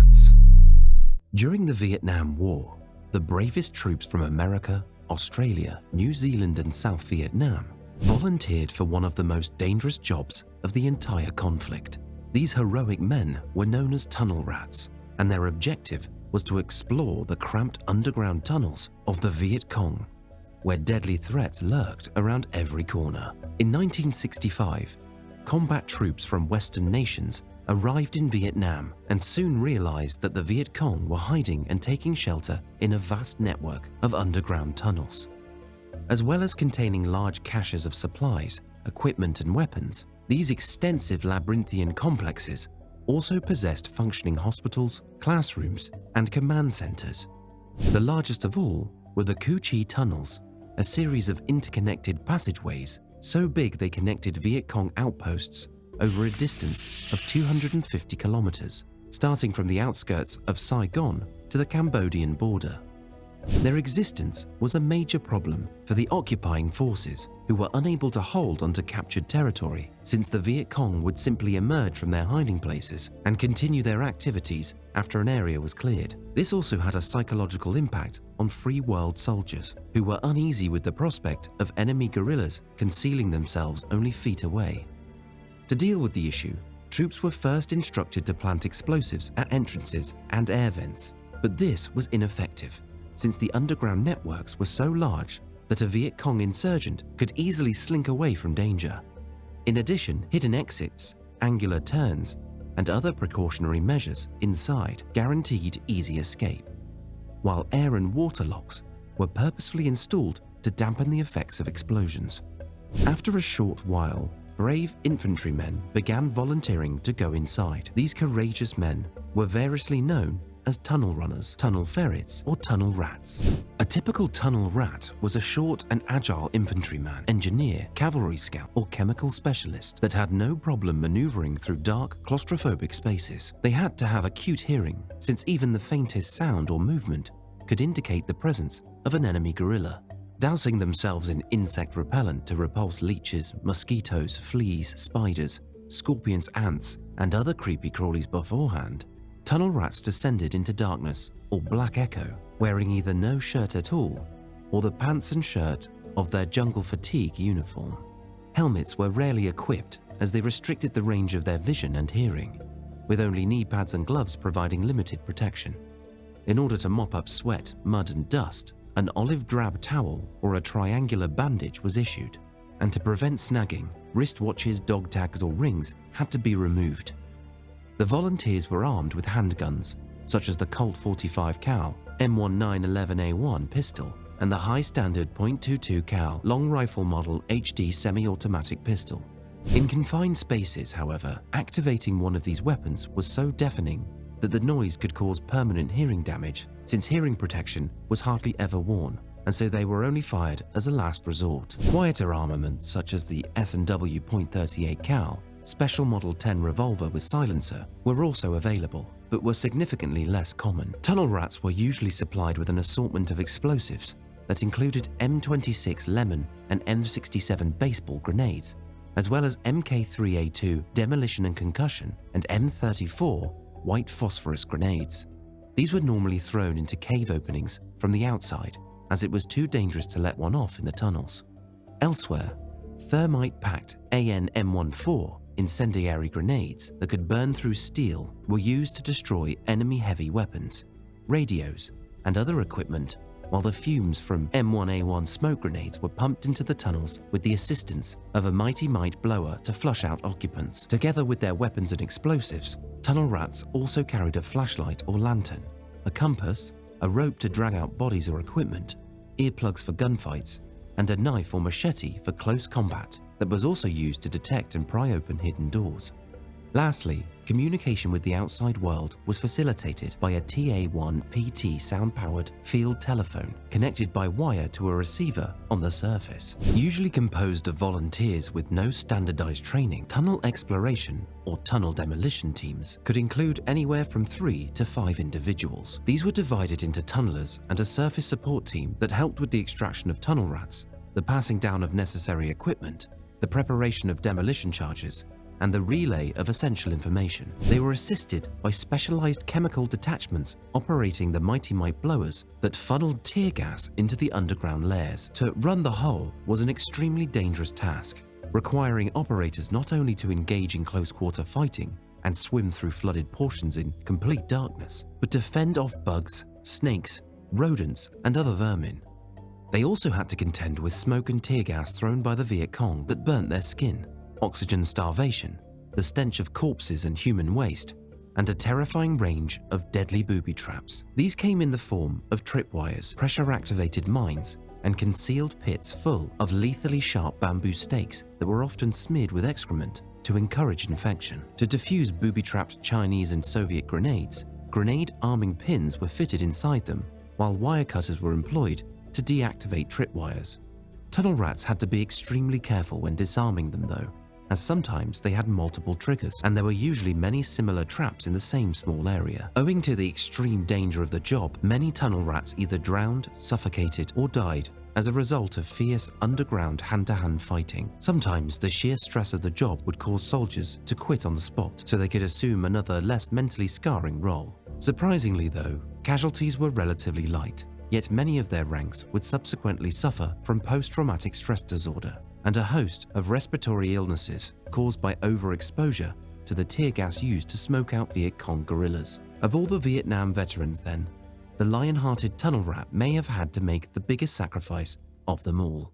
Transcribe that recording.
rats. During the Vietnam War, the bravest troops from America, Australia, New Zealand and South Vietnam volunteered for one of the most dangerous jobs of the entire conflict. These heroic men were known as tunnel rats, and their objective was to explore the cramped underground tunnels of the Viet Cong, where deadly threats lurked around every corner. In 1965, combat troops from Western nations arrived in Vietnam and soon realized that the Viet Cong were hiding and taking shelter in a vast network of underground tunnels. As well as containing large caches of supplies, equipment and weapons, these extensive labyrinthian complexes also possessed functioning hospitals, classrooms and command centers. The largest of all were the Cu Chi tunnels, a series of interconnected passageways so big they connected Viet Cong outposts over a distance of 250 kilometers, starting from the outskirts of Saigon to the Cambodian border. Their existence was a major problem for the occupying forces, who were unable to hold onto captured territory, since the Viet Cong would simply emerge from their hiding places and continue their activities after an area was cleared. This also had a psychological impact on free world soldiers, who were uneasy with the prospect of enemy guerrillas concealing themselves only feet away. To deal with the issue, troops were first instructed to plant explosives at entrances and air vents, but this was ineffective, since the underground networks were so large that a Viet Cong insurgent could easily slink away from danger. In addition, hidden exits, angular turns, and other precautionary measures inside guaranteed easy escape, while air and water locks were purposefully installed to dampen the effects of explosions. After a short while, brave infantrymen began volunteering to go inside. These courageous men were variously known as tunnel runners, tunnel ferrets, or tunnel rats. A typical tunnel rat was a short and agile infantryman, engineer, cavalry scout, or chemical specialist that had no problem maneuvering through dark, claustrophobic spaces. They had to have acute hearing, since even the faintest sound or movement could indicate the presence of an enemy guerrilla. Dousing themselves in insect repellent to repulse leeches, mosquitoes, fleas, spiders, scorpions, ants, and other creepy crawlies beforehand, tunnel rats descended into darkness or black echo, wearing either no shirt at all or the pants and shirt of their jungle fatigue uniform. Helmets were rarely equipped as they restricted the range of their vision and hearing, with only knee pads and gloves providing limited protection. In order to mop up sweat, mud and dust, an olive drab towel or a triangular bandage was issued, and to prevent snagging, wristwatches, dog tags or rings had to be removed. The volunteers were armed with handguns, such as the Colt 45 cal M1911A1 pistol and the high-standard .22 cal long rifle model HD semi-automatic pistol. In confined spaces, however, activating one of these weapons was so deafening that the noise could cause permanent hearing damage, since hearing protection was hardly ever worn, and so they were only fired as a last resort. Quieter armaments such as the S&W .38 cal Special Model 10 revolver with silencer were also available, but were significantly less common. Tunnel rats were usually supplied with an assortment of explosives that included M26 lemon and M67 baseball grenades, as well as MK3A2 demolition and concussion and M34 white phosphorus grenades. These were normally thrown into cave openings from the outside, as it was too dangerous to let one off in the tunnels. Elsewhere, thermite-packed AN-M14 incendiary grenades that could burn through steel were used to destroy enemy heavy weapons, radios, and other equipment, while the fumes from M1A1 smoke grenades were pumped into the tunnels with the assistance of a Mighty Mite blower to flush out occupants. Together with their weapons and explosives, tunnel rats also carried a flashlight or lantern, a compass, a rope to drag out bodies or equipment, earplugs for gunfights, and a knife or machete for close combat that was also used to detect and pry open hidden doors. Lastly, communication with the outside world was facilitated by a TA-1PT sound-powered field telephone connected by wire to a receiver on the surface. Usually composed of volunteers with no standardized training, tunnel exploration or tunnel demolition teams could include anywhere from 3 to 5 individuals. These were divided into tunnelers and a surface support team that helped with the extraction of tunnel rats, the passing down of necessary equipment, the preparation of demolition charges, and the relay of essential information. They were assisted by specialized chemical detachments operating the mighty mite blowers that funneled tear gas into the underground layers. To run the whole was an extremely dangerous task, requiring operators not only to engage in close-quarter fighting and swim through flooded portions in complete darkness, but to fend off bugs, snakes, rodents, and other vermin. They also had to contend with smoke and tear gas thrown by the Viet Cong that burnt their skin, oxygen starvation, the stench of corpses and human waste, and a terrifying range of deadly booby traps. These came in the form of tripwires, pressure-activated mines, and concealed pits full of lethally sharp bamboo stakes that were often smeared with excrement to encourage infection. To defuse booby-trapped Chinese and Soviet grenades, grenade arming pins were fitted inside them, while wire cutters were employed to deactivate tripwires. Tunnel rats had to be extremely careful when disarming them though, as sometimes they had multiple triggers, and there were usually many similar traps in the same small area. Owing to the extreme danger of the job, many tunnel rats either drowned, suffocated, or died as a result of fierce underground hand-to-hand fighting. Sometimes the sheer stress of the job would cause soldiers to quit on the spot so they could assume another less mentally scarring role. Surprisingly though, casualties were relatively light, yet many of their ranks would subsequently suffer from post-traumatic stress disorder and a host of respiratory illnesses caused by overexposure to the tear gas used to smoke out Viet Cong guerrillas. Of all the Vietnam veterans then, the lion-hearted tunnel rat may have had to make the biggest sacrifice of them all.